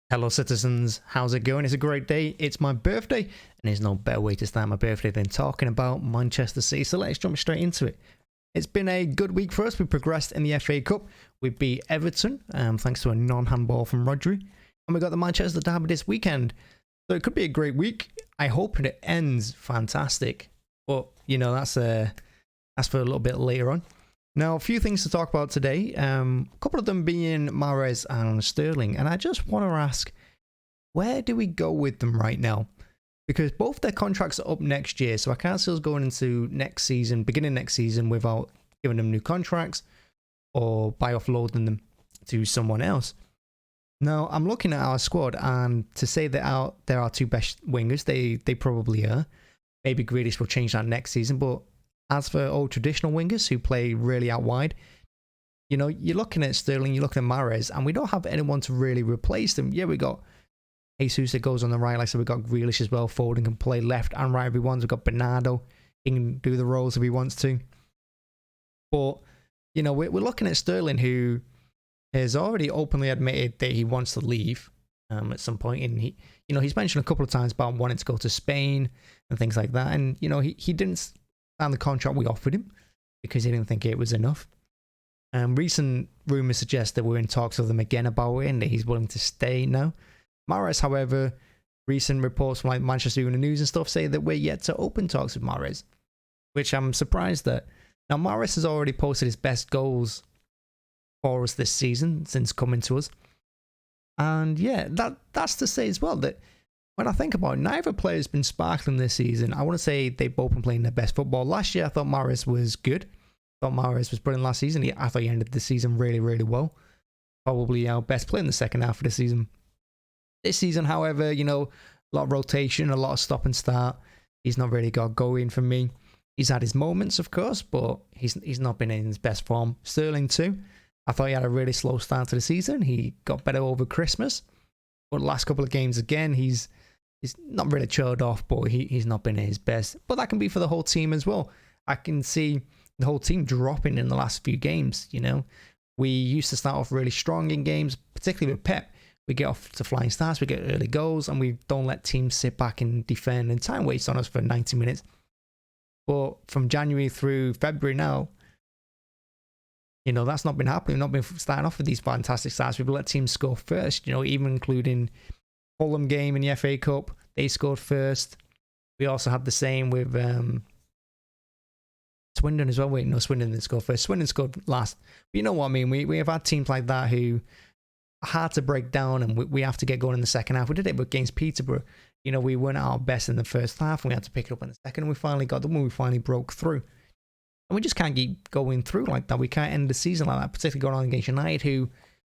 Hello citizens, how's it going? It's a great day, it's my birthday, and there's no better way to start my birthday than talking about Manchester City, so let's jump straight into it. It's been a good week for us. We progressed in the FA Cup, we beat Everton, thanks to a non-handball from Rodri, and we got the Manchester derby this weekend, so it could be a great week. I hope it ends fantastic, but you know, that's for a little bit later on. Now, a few things to talk about today, a couple of them being Mahrez and Sterling, and I just want to ask, where do we go with them right now? Because both their contracts are up next year, so I can't see us going into next season, beginning next season, without giving them new contracts or by offloading them to someone else. Now, I'm looking at our squad, and to say that they're our two best wingers, they probably are. Maybe Grealish will change that next season, but as for old traditional wingers who play really out wide, you know, you're looking at Sterling, you're looking at Mahrez, and we don't have anyone to really replace them. Yeah, we got Jesus that goes on the right, like I said, we got Grealish as well. Foden can play left and right if he wants. We've got Bernardo, he can do the roles if he wants to. But, you know, we're looking at Sterling, who has already openly admitted that he wants to leave at some point, and he's mentioned a couple of times about wanting to go to Spain and things like that, and, you know, he didn't and the contract we offered him because he didn't think it was enough. Recent rumours suggest that we're in talks with him again about it and that he's willing to stay now. Mahrez, however, recent reports from like Manchester United News and stuff say that we're yet to open talks with Mahrez, which I'm surprised at. Now, Mahrez has already posted his best goals for us this season since coming to us. And yeah, that's to say as well that when I think about it, neither player has been sparkling this season. I want to say they've both been playing their best football. Last year, I thought Mahrez was good. I thought Mahrez was brilliant last season. I thought he ended the season really, really well. Probably our best player in the second half of the season. This season, however, you know, a lot of rotation, a lot of stop and start. He's not really got going for me. He's had his moments, of course, but he's not been in his best form. Sterling too. I thought he had a really slow start to the season. He got better over Christmas. But the last couple of games, again, he's not really chilled off, but he's not been at his best. But that can be for the whole team as well. I can see the whole team dropping in the last few games, you know. We used to start off really strong in games, particularly with Pep. We get off to flying starts, we get early goals, and we don't let teams sit back and defend and time waste on us for 90 minutes. But from January through February now, you know, that's not been happening. We've not been starting off with these fantastic starts. We've let teams score first, you know, even including Fulham game in the FA Cup. They scored first. We also had the same with Swindon as well. Wait, no, Swindon didn't score first. Swindon scored last. But you know what I mean? We have had teams like that who are hard to break down, and we have to get going in the second half. We did it against Peterborough. You know, we weren't at our best in the first half, and we had to pick it up in the second, and we finally got the one. We finally broke through. And we just can't keep going through like that. We can't end the season like that, particularly going on against United, who,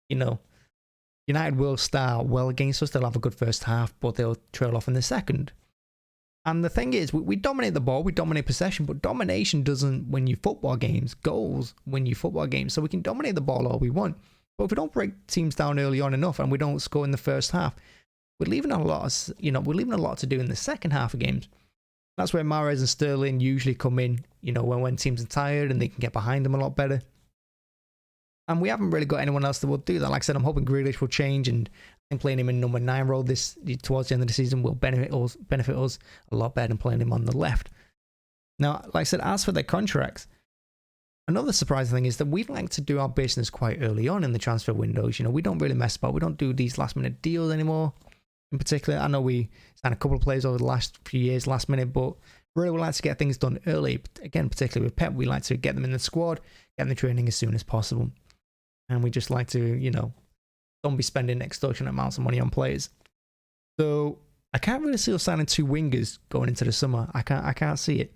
you know, United will start well against us. They'll have a good first half, but they'll trail off in the second. And the thing is, we dominate the ball, we dominate possession, but domination doesn't win you football games. Goals win you football games. So we can dominate the ball all we want. But if we don't break teams down early on enough and we don't score in the first half, we're leaving a lot to do in the second half of games. That's where Mahrez and Sterling usually come in, you know, when teams are tired and they can get behind them a lot better. And we haven't really got anyone else that will do that. Like I said, I'm hoping Grealish will change, and I think playing him in number 9 role towards the end of the season will benefit us a lot better than playing him on the left. Now, like I said, as for their contracts, another surprising thing is that we like to do our business quite early on in the transfer windows. You know, we don't really mess about. We don't do these last minute deals anymore. In particular, I know we signed a couple of players over the last few years last minute, but really we like to get things done early. Again, particularly with Pep, we like to get them in the squad, get them the training as soon as possible. And we just like to, you know, don't be spending extortionate amounts of money on players. So I can't really see us signing 2 wingers going into the summer. I can't see it.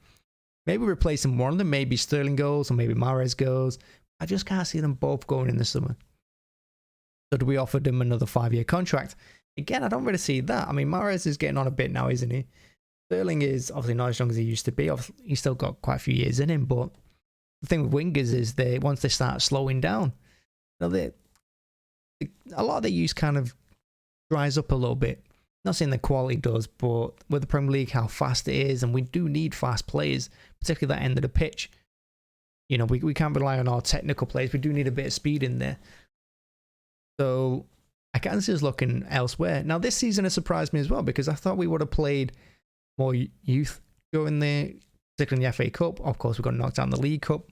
Maybe replacing one of them, maybe Sterling goes or maybe Mahrez goes. I just can't see them both going in the summer. So do we offer them another 5-year contract? Again, I don't really see that. I mean, Mahrez is getting on a bit now, isn't he? Sterling is obviously not as young as he used to be. Obviously, he's still got quite a few years in him, but the thing with wingers is once they start slowing down, you know, a lot of their use kind of dries up a little bit. Not saying the quality does, but with the Premier League, how fast it is, and we do need fast players, particularly that end of the pitch. You know, we can't rely on our technical players. We do need a bit of speed in there. So I can see us looking elsewhere. Now, this season has surprised me as well because I thought we would have played more youth during particularly in the FA Cup. Of course, we got knocked out in the League Cup.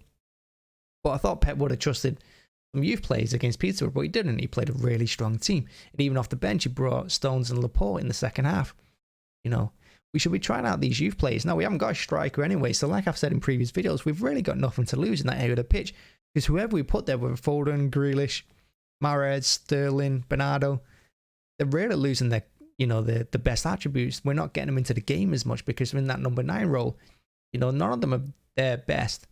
But I thought Pep would have trusted some youth players against Peterborough, but he didn't. He played a really strong team. And even off the bench, he brought Stones and Laporte in the second half. You know, we should be trying out these youth players. Now, we haven't got a striker anyway, so like I've said in previous videos, we've really got nothing to lose in that area of the pitch. Because whoever we put there, whether Foden, Grealish, Mahrez, Sterling, Bernardo, they're really losing the best attributes. We're not getting them into the game as much because we're in that number 9 role. You know, none of them are their best.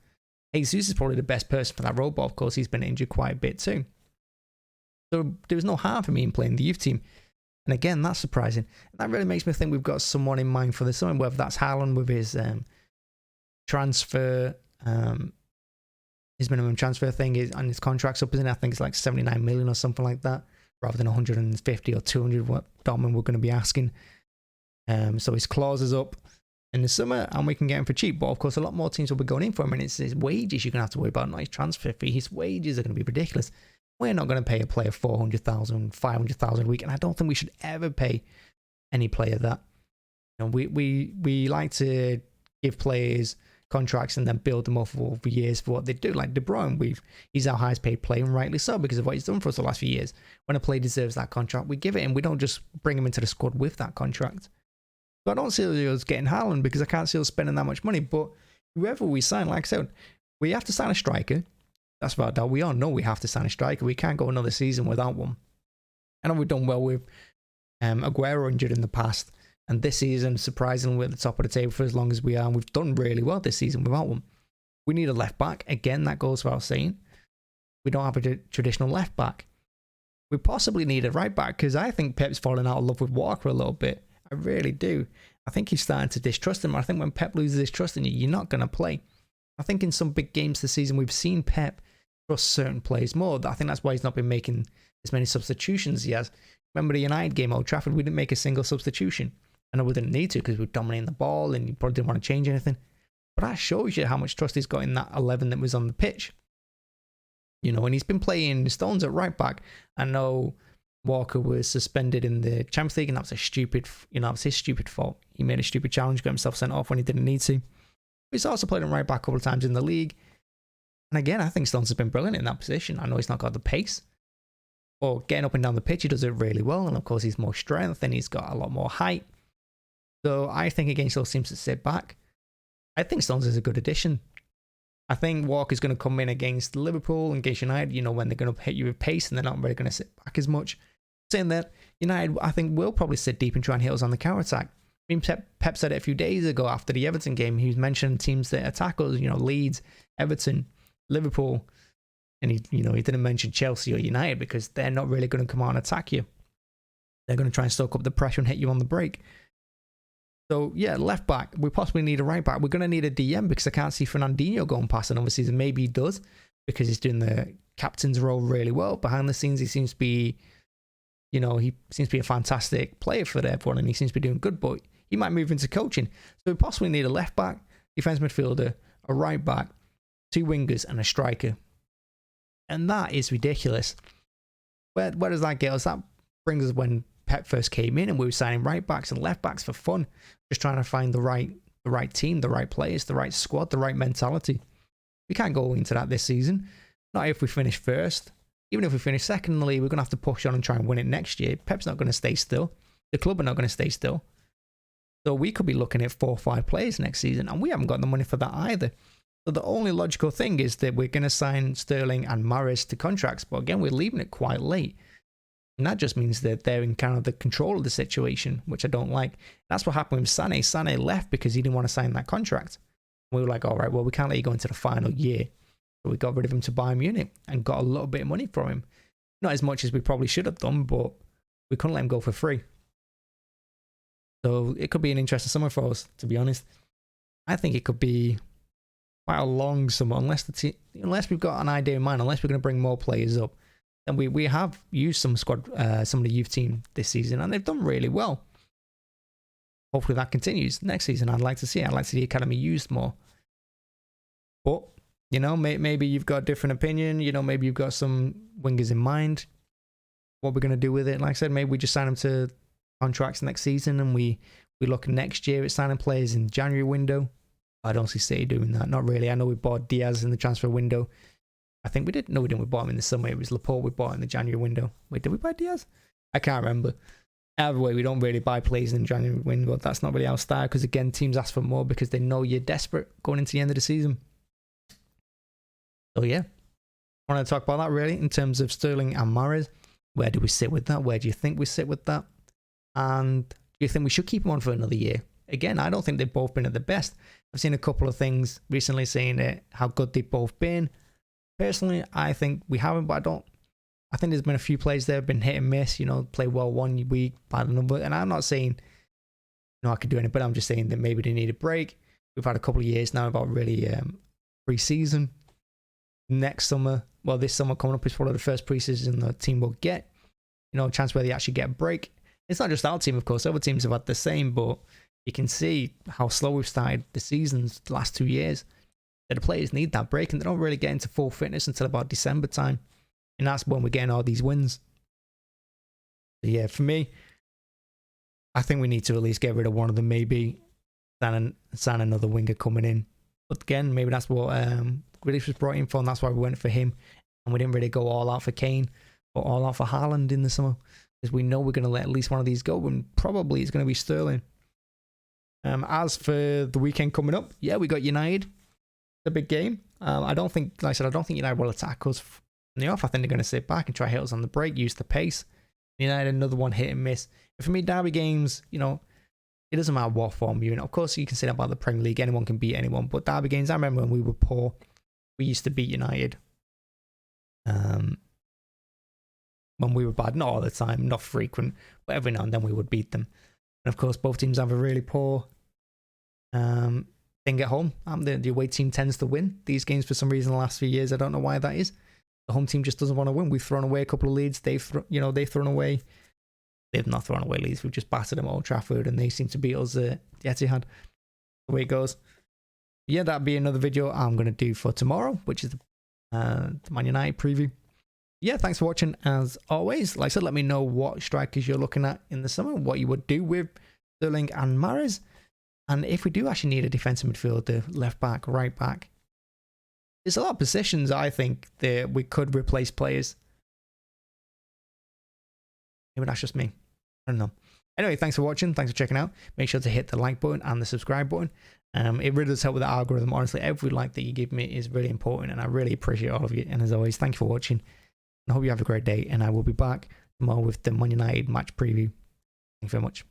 Jesus is probably the best person for that role, but of course he's been injured quite a bit too. So there was no harm for me in playing the youth team. And again, that's surprising. And that really makes me think we've got someone in mind for the summer, whether that's Haaland with his transfer, his minimum transfer thing is on his contract's up, isn't it? I think it's like 79 million or something like that, rather than 150 or 200 what Dortmund were going to be asking. So his clause is up in the summer and we can get him for cheap, but of course a lot more teams will be going in for him, and it's his wages you're going to have to worry about, not his transfer fee. His wages are going to be ridiculous. We're not going to pay a player 400,000, 500,000 a week, and I don't think we should ever pay any player that. You know, we like to give players contracts and then build them up over years for what they do. Like De Bruyne, he's our highest paid player, and rightly so, because of what he's done for us the last few years. When a player deserves that contract, we give it him. We don't just bring him into the squad with that contract. So I don't see us getting Haaland because I can't see us spending that much money. But whoever we sign, like I said, we have to sign a striker. That's without doubt. We all know we have to sign a striker. We can't go another season without one. I know we've done well with Aguero injured in the past. And this season, surprisingly, we're at the top of the table for as long as we are. And we've done really well this season without one. We need a left back. Again, that goes without saying. We don't have a traditional left back. We possibly need a right back because I think Pep's fallen out of love with Walker a little bit. I really do. I think he's starting to distrust him. I think when Pep loses his trust in you, you're not going to play. I think in some big games this season, we've seen Pep trust certain players more. I think that's why he's not been making as many substitutions as he has. Remember the United game, Old Trafford, we didn't make a single substitution. I know we didn't need to because we were dominating the ball and you probably didn't want to change anything. But that shows you how much trust he's got in that 11 that was on the pitch. You know, and he's been playing Stones at right back. I know Walker was suspended in the Champions League and that was that was his stupid fault. He made a stupid challenge, got himself sent off when he didn't need to. He's also played him right back a couple of times in the league. And again, I think Stones has been brilliant in that position. I know he's not got the pace. Or getting up and down the pitch, he does it really well. And of course, he's more strength and he's got a lot more height. So I think against those teams that sit back, I think Stones is a good addition. I think Walker's going to come in against Liverpool and against United, you know, when they're going to hit you with pace and they're not really going to sit back as much. Saying that, United, I think, will probably sit deep and try and hit us on the counter-attack. I mean, Pep said it a few days ago after the Everton game. He was mentioning teams that attack us, you know, Leeds, Everton, Liverpool. And he didn't mention Chelsea or United because they're not really going to come out and attack you. They're going to try and soak up the pressure and hit you on the break. So, yeah, left back. We possibly need a right back. We're going to need a DM because I can't see Fernandinho going past another season. Maybe he does because he's doing the captain's role really well. Behind the scenes, he seems to be, he seems to be a fantastic player for everyone and he seems to be doing good, but he might move into coaching. So we possibly need a left back, defense midfielder, a right back, 2 wingers and a striker. And that is ridiculous. Where does that get us? That brings us when Pep first came in and we were signing right backs and left backs for fun, just trying to find the right team, the right players, the right squad, the right mentality. We can't go into that this season. Not if we finish first. Even if we finish second in the league, we're going to have to push on and try and win it next year. Pep's not going to stay still. The club are not going to stay still. So we could be looking at 4 or 5 players next season, and we haven't got the money for that either. So the only logical thing is that we're going to sign Sterling and Mahrez to contracts, but again, we're leaving it quite late. And that just means that they're in kind of the control of the situation, which I don't like. That's what happened with Sané. Sané left because he didn't want to sign that contract. We were like, all right, well, we can't let you go into the final year. So we got rid of him to Bayern Munich and got a little bit of money from him. Not as much as we probably should have done, but we couldn't let him go for free. So it could be an interesting summer for us, to be honest. I think it could be quite a long summer, unless we've got an idea in mind, unless we're going to bring more players up. And we have used some of the youth team this season, and they've done really well. Hopefully that continues next season. I'd like to see the academy used more. But maybe you've got a different opinion. Maybe you've got some wingers in mind. what we're going to do with it. Like I said, maybe we just sign them to contracts next season, and we look next year at signing players in the January window. I don't see City doing that. Not really. I know we bought Diaz in the transfer window. I think we did. No, we didn't. We bought him in the summer. It was Laporte we bought in the January window. Wait, did we buy Diaz? I can't remember. Either way, we don't really buy players in the January window. That's not really our style, because again, teams ask for more because they know you're desperate going into the end of the season. So yeah, I want to talk about that really in terms of Sterling and Mahrez. Where do we sit with that? Where do you think we sit with that? And do you think we should keep them on for another year? Again, I don't think they've both been at the best. I've seen a couple of things recently saying how good they've both been. Personally, I think we haven't, but I think there's been a few players there have been hit and miss, play well one week, bad another. And I'm not saying, I could do anything, but I'm just saying that maybe they need a break. We've had a couple of years now about really pre-season. Next summer, well, this summer coming up is probably the first pre-season the team will get. A chance where they actually get a break. It's not just our team, of course. Other teams have had the same, but you can see how slow we've started the seasons the last 2 years. That the players need that break, and they don't really get into full fitness until about December time. And that's when we're getting all these wins. So yeah, for me, I think we need to at least get rid of one of them, maybe sign another winger coming in. But again, maybe that's what Grealish was brought in for, and that's why we went for him. And we didn't really go all out for Kane or all out for Haaland in the summer, because we know we're going to let at least one of these go, and probably it's going to be Sterling. As for the weekend coming up, yeah, we got United. It's a big game. I don't think United will attack us from the off. I think they're going to sit back and try hit us on the break, use the pace. United, another one hit and miss. But for me, derby games, it doesn't matter what form you're in. Of course, you can say that about the Premier League. Anyone can beat anyone. But derby games, I remember when we were poor, we used to beat United. When we were bad, not all the time, not frequent, but every now and then we would beat them. And of course, both teams have a really poor thing at home. The away team tends to win these games for some reason the last few years. I don't know why that is. The home team just doesn't want to win. We've thrown away a couple of leads. They've thrown away. They've not thrown away leads. We've just battered them at Old Trafford, and they seem to beat us at the Etihad. The way it goes. Yeah, that'll be another video I'm going to do for tomorrow, which is the Man United preview. Yeah, thanks for watching as always. Like I said, let me know what strikers you're looking at in the summer, what you would do with Sterling and Mahrez, and if we do actually need a defensive midfielder, left back, right back. There's a lot of positions I think that we could replace players. Maybe that's just me. I don't know. Anyway, thanks for watching. Thanks for checking out. Make sure to hit the like button and the subscribe button. It really does help with the algorithm. Honestly, every like that you give me is really important, and I really appreciate all of you. And as always, thank you for watching. I hope you have a great day, and I will be back tomorrow with the Man United match preview. Thank you very much.